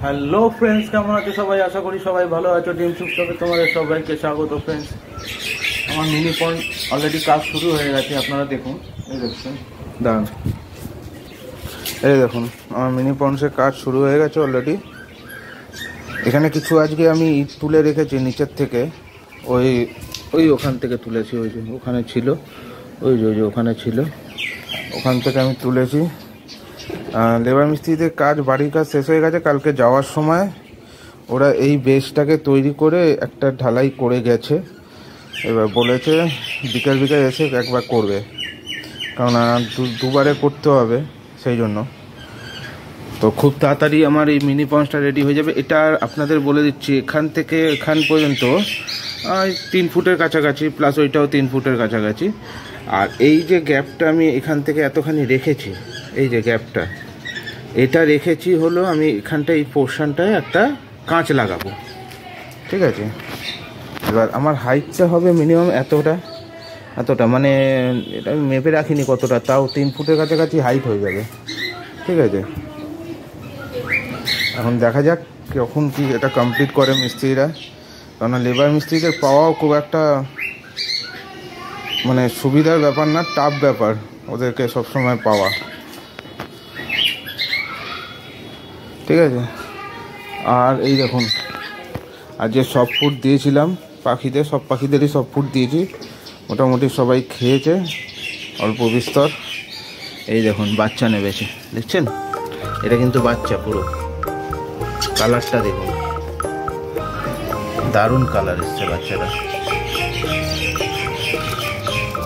Hello friends, কেমন আছো সবাই? আশা করি সবাই ভালো আছো। ডিম সুপসবে তোমাদের সবাইকে স্বাগত ফ্রেন্ডস। আমার মিনি পন্ড অলরেডি কাজ শুরু হয়ে গেছে, আপনারা দেখুন। এই দেখুন, দাঁড়ান, এই দেখুন আমার মিনি পন্ডসের কাজ শুরু হয়ে গেছে অলরেডি। এখানে কিছু আজকে আমি ইট তুলে রেখেছি নিচের থেকে, ওই ওখান থেকে তুলেছি। ওই যে ওখানে ছিল, ওই যে ওখানে ছিল, ওখান থেকে আমি তুলেছি। লেবার মিস্ত্রিদের কাজ, বাড়ির কাজ শেষ হয়ে গেছে। কালকে যাওয়ার সময় ওরা এই বেসটাকে তৈরি করে একটা ঢালাই করে গেছে। এবার বলেছে বিকাল এসে একবার করবে, কারণ দুবারে করতে হবে, সেই জন্য। তো খুব তাড়াতাড়ি আমার এই মিনি পন্ডসটা রেডি হয়ে যাবে। এটা আপনাদের বলে দিচ্ছি, এখান থেকে এখান পর্যন্ত 3 ফুটের কাছাকাছি, প্লাস ওইটাও 3 ফুটের কাছাকাছি। আর এই যে গ্যাপটা আমি এখান থেকে এতখানি রেখেছি, এই যে গ্যাপটা, এটা রেখেছি হলো আমি এখানটা এই পোর্শনটায় একটা কাঁচ লাগাবো, ঠিক আছে। এবার আমার হাইটটা হবে মিনিমাম এতটা, মানে এটা আমি মেপে রাখিনি কতটা, তাও 3 ফুটের কাছাকাছি হাইট হয়ে যাবে, ঠিক আছে। এখন দেখা যাক কখন কি এটা কমপ্লিট করে মিস্ত্রিরা, কারণ লেবার মিস্ত্রিদের পাওয়াও খুব একটা মানে সুবিধার ব্যাপার না, টাফ ব্যাপার ওদেরকে সবসময় পাওয়া, ঠিক আছে। আর এই দেখুন, আর যে সব ফুড দিয়েছিলাম সব পাখিদেরই সব ফুড দিয়েছি, মোটামুটি সবাই খেয়েছে অল্প বিস্তর। এই দেখুন বাচ্চা নেবেছে, দেখছেন? এটা কিন্তু বাচ্চা, পুরো কালারটা দেখুন, দারুণ কালার এসছে বাচ্চাটা।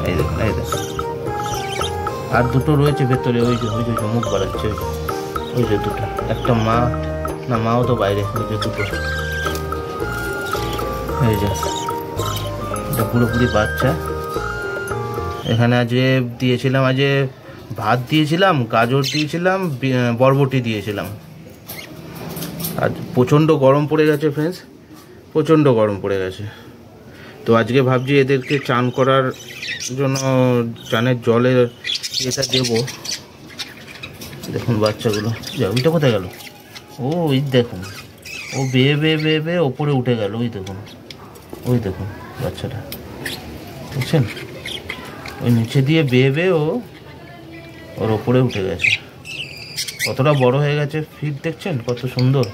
এই দেখুন, এই দেখুন, আর দুটো রয়েছে ভেতরে, ওই যে মুখ বাড়াচ্ছে, ওই যে দুটো, একটা মা না, মাও তো বাইরে, ওই যে দুটো, এই যে এটা পুরোপুরি বাচ্চা। এখানে আজকে দিয়েছিলাম, আজকে ভাত দিয়েছিলাম, গাজর দিয়েছিলাম, বরবটি দিয়েছিলাম। আর প্রচণ্ড গরম পড়ে গেছে ফ্রেন্ডস, প্রচণ্ড গরম পড়ে গেছে। তো আজকে ভাবছি এদেরকে চান করার জন্য চানের জলের এটা দেবো। দেখুন বাচ্চাগুলো, ওইটা কোথায় গেল? ওই দেখুন, ও বেয়ে ওপরে উঠে গেল, ওই দেখুন বাচ্চাটা, বুঝছেন? ওই নিচে দিয়ে বেয়ে ওর ওপরে উঠে গেছে। কতটা বড় হয়ে গেছে ফিট, দেখছেন কত সুন্দর।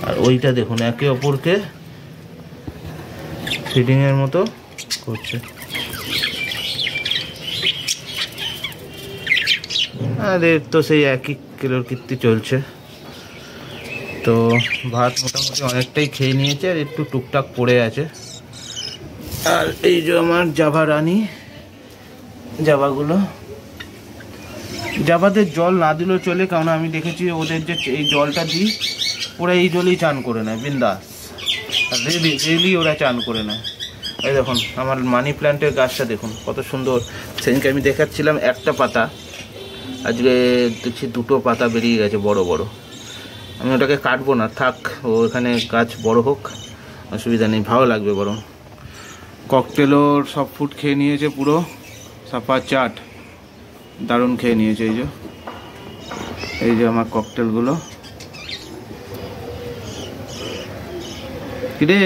আর ওইটা দেখুন একে অপরকে ফিডিংয়ের মতো করছে। আরে তো সেই একই কিলোর কীর্তি চলছে। তো ভাত মোটামুটি অনেকটাই খেয়ে নিয়েছে, আর একটু টুকটাক পড়ে আছে। আর এই যে আমার জাভা রানী, জাভাদের জল না দিলেও চলে, কারণ আমি দেখেছি ওদের যে এই জলটা দিই, ওরা এই জলেই চান করে নেয় বিন্দাস, রেলি ওরা চান করে নেয়। এই দেখুন আমার মানি প্ল্যান্টের গাছটা দেখুন কত সুন্দর। সেদিনকে আমি দেখাচ্ছিলাম একটা পাতা, আজকে দেখছি 2টো পাতা বেরিয়ে গেছে বড় বড়। আমি ওটাকে কাটবো না, থাক, ও এখানে গাছ বড় হোক, অসুবিধা নেই, ভালো লাগবে বরং। ককটেলও সব ফুড খেয়ে নিয়েছে, পুরো সাফা চাট, দারুণ খেয়ে নিয়েছে। এই যে আমার ককটেলগুলো, কিরে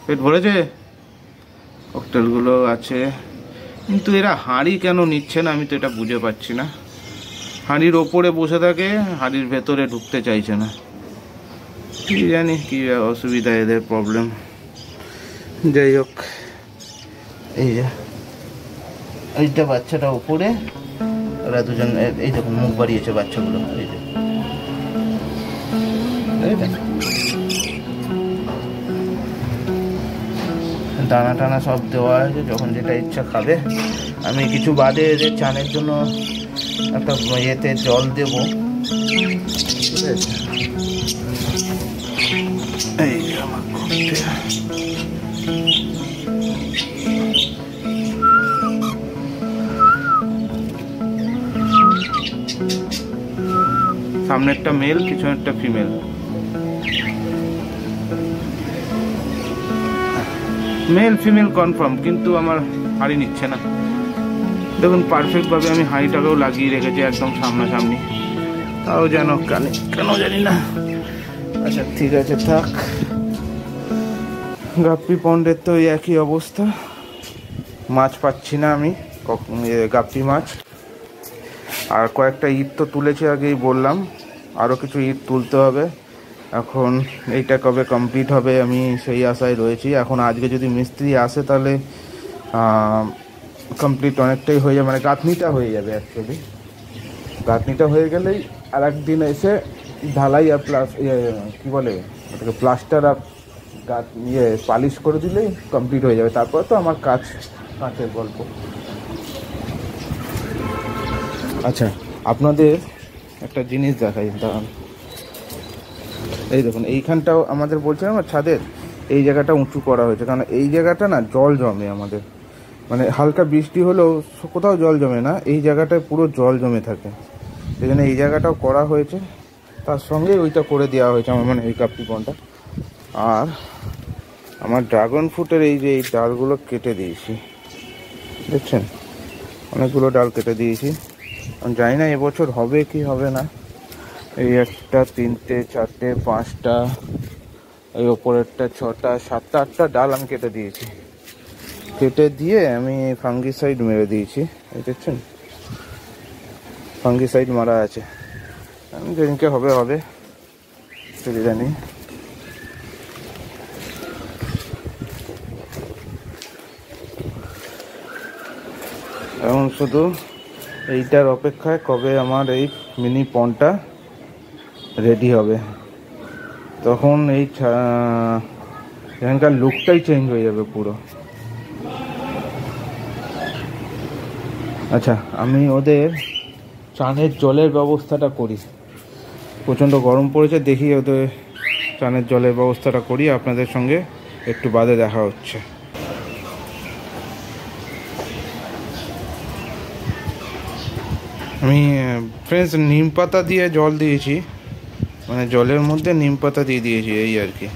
পেট ভরেছে? ককটেলগুলো আছে, কিন্তু এরা হাঁড়ি কেন নিচ্ছে না আমি তো এটা বুঝে পাচ্ছি না। হাঁড়ির ওপরে বসে থাকে, হাঁড়ির ভেতরে ঢুকতে চাইছে না, কি জানি কি অসুবিধা, এদের প্রবলেম। যাই হোক, এই যে এইটা বাচ্চাটা ওপরে, ওরা দুজন এই দেখুন মুখ বাড়িয়েছে বাচ্চাগুলো, এই যে দানা টানা সব দেওয়া হয়েছে, যখন যেটা ইচ্ছা খাবে। আমি কিছু বাদে এদের চানের জন্য একটা ইয়েতে জল দেবো, ঠিক আছে। এই যে আমার সামনে একটা মেল, পিছনে একটা ফিমেল। মেল ফিমেল কনফার্ম, কিন্তু আমার হাঁড়ি নিচ্ছে না। দেখুন পারফেক্টভাবে আমি হাঁড়িটাকেও লাগিয়ে রেখেছি একদম সামনাসামনি, তাও যেন কানে কেন জানি না। আচ্ছা ঠিক আছে থাক। গাপ্পি পন্ডের তো একই অবস্থা, মাছ পাচ্ছি না আমি, গাপ্পি মাছ। আর কয়েকটা ইট তো তুলেছি আগেই বললাম, আরও কিছু ইট তুলতে হবে। এখন এইটা কবে কমপ্লিট হবে আমি সেই আশায় রয়েছি। এখন আজকে যদি মিস্ত্রি আসে তাহলে কমপ্লিট অনেকটাই হয়ে যাবে, মানে গাঁথনিটা হয়ে যাবে। অ্যাকচুয়ালি গাঁথনিটা হয়ে গেলেই আর একদিন এসে ঢালাই আর প্লাস কী বলে ওটাকে প্লাস্টার আর পালিশ করে দিলেই কমপ্লিট হয়ে যাবে। তারপর তো আমার কাঁচের গল্প। আচ্ছা আপনাদের একটা জিনিস দেখাই, দাঁড়ান। এই দেখুন এইখানটাও আমাদের বলছিলাম না ছাদের এই জায়গাটা উঁচু করা হয়েছে, কারণ এই জায়গাটা না জল জমে আমাদের, মানে হালকা বৃষ্টি হলেও কোথাও জল জমে না, এই জায়গাটায় পুরো জল জমে থাকে। সেই জন্য এই জায়গাটাও করা হয়েছে, তার সঙ্গে ওইটা করে দেওয়া হয়েছে আমার, মানে এই গাপ্পি পন্ডটা। আর আমার ড্রাগন ফ্রুটের এই যে এই ডালগুলো কেটে দিয়েছি, দেখছেন অনেকগুলো ডাল কেটে দিয়েছি। জানি না এবছর হবে কি হবে না। এই একটা, তিনটে, চারটে, পাঁচটা, এই ওপরেরটা 6টা, 7টা, 8টা ডাল আমি কেটে দিয়েছি। কেটে দিয়ে আমি ফাঙ্গিসাইড মেরে দিয়েছি, এই দেখছেন ফাঙ্গিসাইড মারা আছে। আমি যেদিনকে হবে হবে, সুবিধা নেই। এখন শুধু এইটার অপেক্ষায় কবে আমার এই মিনি পন্ডটা রেডি হবে, তখন এই এখানকার লুকটাই চেঞ্জ হয়ে যাবে পুরো। আচ্ছা আমি ওদের চানের জলের ব্যবস্থাটা করি, প্রচণ্ড গরম পড়েছে, দেখি ওদের চানের জলের ব্যবস্থাটা করি। আপনাদের সঙ্গে একটু বাদে দেখা হচ্ছে। আমি ফ্রেন্ডস নিম পাতা দিয়ে জল দিয়েছি, মানে জলের মধ্যে নিম পাতা দিয়ে দিয়েছি, এই আর কি।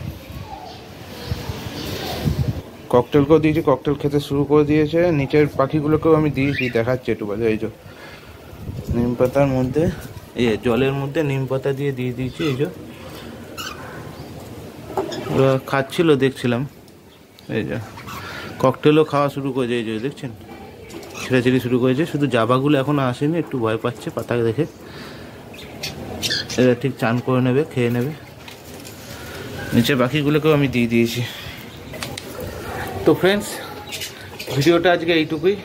ককটেলকেও দিয়েছি, ককটেল খেতে শুরু করে দিয়েছে। নিচের পাখিগুলোকেও আমি দিয়েছি, দেখাচ্ছি একটু বাজে। এই যে নিম পাতার মধ্যে, এই জলের মধ্যে নিম পাতা দিয়ে দিয়েছি। এই যে ওরা খাচ্ছিল দেখছিলাম, এই যে ককটেলও খাওয়া শুরু করেছে, এই যে দেখছেন ছেড়াছেড়ি শুরু করেছে। শুধু জাবাগুলো এখনো আসেনি, একটু ভয় পাচ্ছে পাতা দেখে। এরা ঠিক চান করে নেবে, খেয়ে নেবে। নিচে বাকিগুলোকেও আমি দিয়ে দিয়েছি। তো ফ্রেন্ডস ভিডিওটা আজকে এইটুকুই।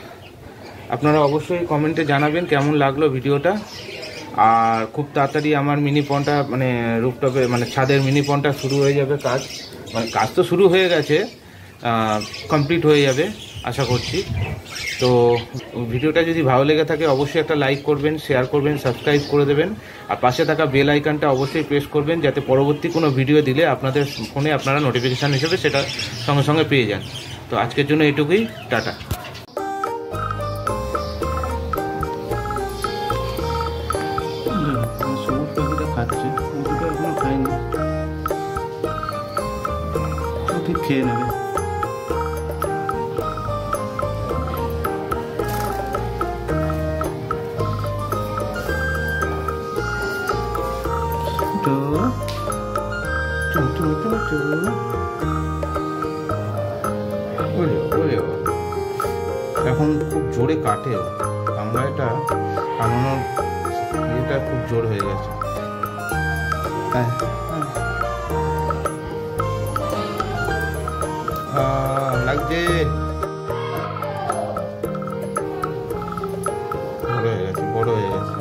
আপনারা অবশ্যই কমেন্টে জানাবেন কেমন লাগলো ভিডিওটা। আর খুব তাড়াতাড়ি আমার মিনি পন্ডটা, মানে রুফটপে, মানে ছাদের মিনি পন্ডটা শুরু হয়ে যাবে কাজ, মানে কাজ তো শুরু হয়ে গেছে, কমপ্লিট হয়ে যাবে আশা করছি। তো ভিডিওটা যদি ভালো লেগে থাকে অবশ্যই একটা লাইক করবেন, শেয়ার করবেন, সাবস্ক্রাইব করে দেবেন। আর পাশে থাকা বেল আইকনটা অবশ্যই প্রেস করবেন, যাতে পরবর্তী কোনো ভিডিও দিলে আপনাদের ফোনে আপনারা নোটিফিকেশান হিসেবে সেটা সঙ্গে সঙ্গে পেয়ে যান। তো আজকের জন্য এটুকুই, টাটা। সবুজ পাখিটা খাচ্ছে, ওটা এখনো খায়নি, ঠিক খেয়ে নেবে। এখন খুব জোরে কাটে, কামড়াটা কামড়ানোর ইয়েটা খুব জোর হয়ে গেছে। লাগছে, বড় হয়ে গেছে, বড় হয়ে গেছে।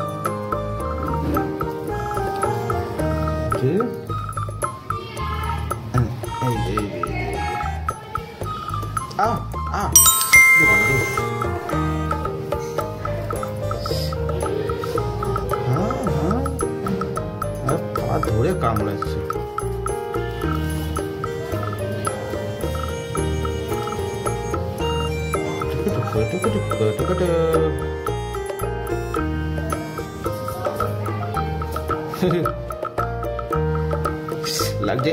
পা ধরে কামড়াচ্ছে। লাগছে।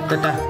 টাটা।